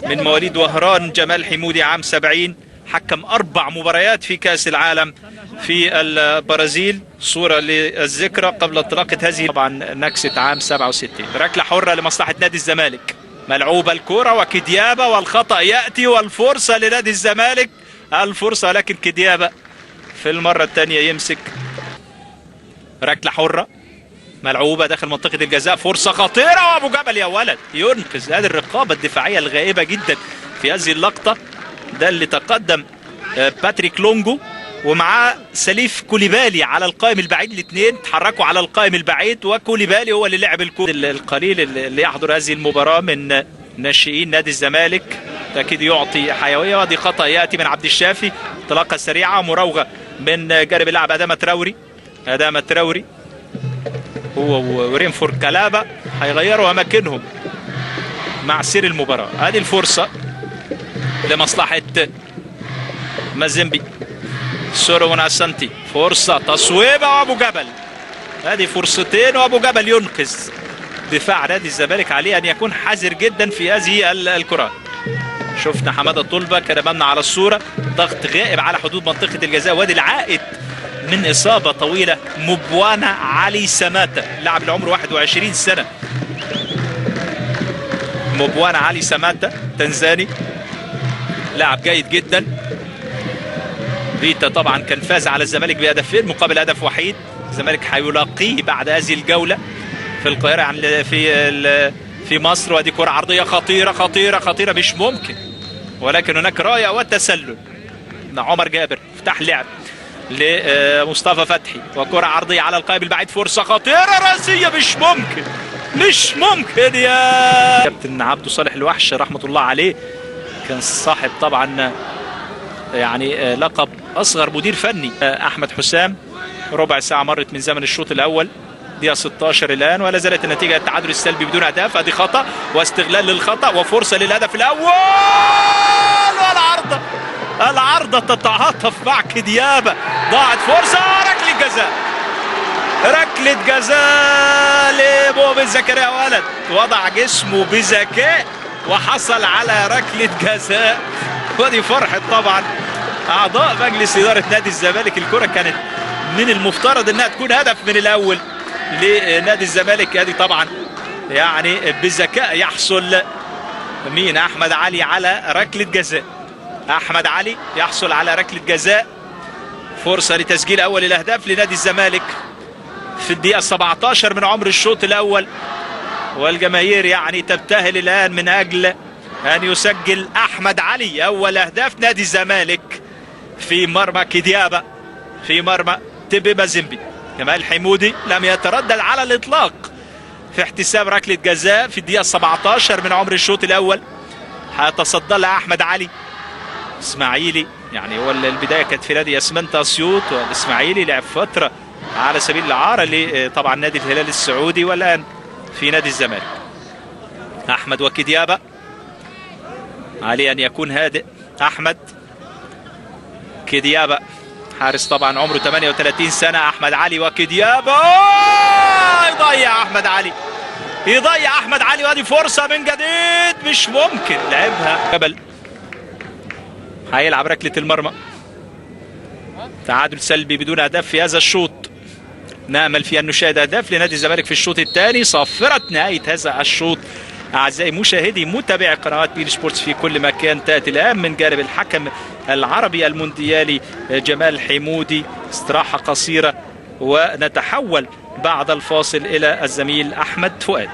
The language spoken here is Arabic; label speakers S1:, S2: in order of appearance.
S1: من مواليد وهران جمال حمودي عام 70، حكم 4 مباريات في كأس العالم في البرازيل. صورة للذكرى قبل انطلاقة هذه طبعا نكسة عام 67. ركلة حرة لمصلحة نادي الزمالك، ملعوبة الكرة وكديابة والخطأ يأتي والفرصة لنادي الزمالك، الفرصة لكن كديابة في المرة الثانية يمسك. ركلة حرة ملعوبة داخل منطقة الجزاء، فرصة خطيرة وابو جبل يا ولد ينقذ. هذه الرقابة الدفاعية الغائبة جدا في هذه اللقطة. ده اللي تقدم باتريك لونجو ومعاه سليف كوليبالي على القائم البعيد، الاثنين تحركوا على القائم البعيد وكوليبالي هو اللي لعب الكورة. القليل اللي يحضر هذه المباراة من ناشئين نادي الزمالك اكيد يعطي حيوية. ودي خطأ يأتي من عبد الشافي، انطلاقة سريعة مراوغة من جانب اللاعب أدامة تراوري هو ورينفورد كالابا هيغيروا اماكنهم مع سير المباراه. هذه الفرصه لمصلحه مازيمبي، سولومون اسانتي، فرصه تصويبه وابو جبل. هذه فرصتين وابو جبل ينقذ. دفاع نادي الزمالك عليه ان يكون حذر جدا في هذه الكرات. شفنا حماده طلبه كان امامنا على الصوره، ضغط غائب على حدود منطقه الجزاء. وادي العائد من إصابة طويلة مبوانا علي سماتا، لاعب العمر 21 سنة. مبوانا علي سماتا تنزاني، لاعب جيد جدا. فيتا طبعا كان فاز على الزمالك بهدفين مقابل هدف وحيد. الزمالك هيلاقيه بعد هذه الجولة في القاهرة عن في مصر. وادي كرة عرضية خطيرة خطيرة خطيرة مش ممكن، ولكن هناك راية وتسلل. عمر جابر فتح لعب لمصطفى فتحي وكرة عرضية على القائم البعيد، فرصة خطيرة راسية مش ممكن يا كابتن عبده صالح الوحش رحمة الله عليه. كان صاحب طبعا يعني لقب أصغر مدير فني. أحمد حسام، ربع ساعة مرت من زمن الشوط الأول، دقيقة 16 الآن ولا زالت النتيجة التعادل السلبي بدون أهداف. أدي خطأ واستغلال للخطأ وفرصة للهدف الأول. العارضة تتعاطف مع كديابة، ضاعت فرصة. ركلة جزاء لمؤمن زكريا ولد، وضع جسمه بذكاء وحصل على ركلة جزاء. ودي فرحة طبعا أعضاء مجلس إدارة نادي الزمالك. الكرة كانت من المفترض أنها تكون هدف من الأول لنادي الزمالك. هذه طبعا يعني بذكاء يحصل مين؟ أحمد علي على ركلة جزاء. أحمد علي يحصل على ركلة جزاء. فرصة لتسجيل أول الأهداف لنادي الزمالك في الدقيقة 17 من عمر الشوط الأول. والجماهير يعني تبتهل الآن من أجل أن يسجل أحمد علي أول أهداف نادي الزمالك في مرمى كديابة، في مرمى تبي مازيمبي. جمال حمودي لم يتردد على الإطلاق في احتساب ركلة جزاء في الدقيقة 17 من عمر الشوط الأول. هيتصدى لها أحمد علي. اسماعيلي يعني هو البدايه كانت في نادي اسمنت اسيوط، والاسماعيلي لعب فتره على سبيل الاعاره لطبعا نادي الهلال السعودي والان في نادي الزمالك. احمد وكديابه، عليه ان يكون هادئ. احمد كديابه حارس طبعا عمره 38 سنه. احمد علي وكديابه، يضيع احمد علي وادي فرصه من جديد مش ممكن. لعبها جبل، هيلعب ركلة المرمى. تعادل سلبي بدون أهداف في هذا الشوط. نأمل في أن نشاهد أهداف لنادي الزمالك في الشوط الثاني. صافرة نهاية هذا الشوط أعزائي مشاهدي متابعي قنوات بين سبورتس في كل مكان. تأتي الآن من جانب الحكم العربي المونديالي جمال حمودي. استراحة قصيرة ونتحول بعد الفاصل إلى الزميل أحمد فؤاد.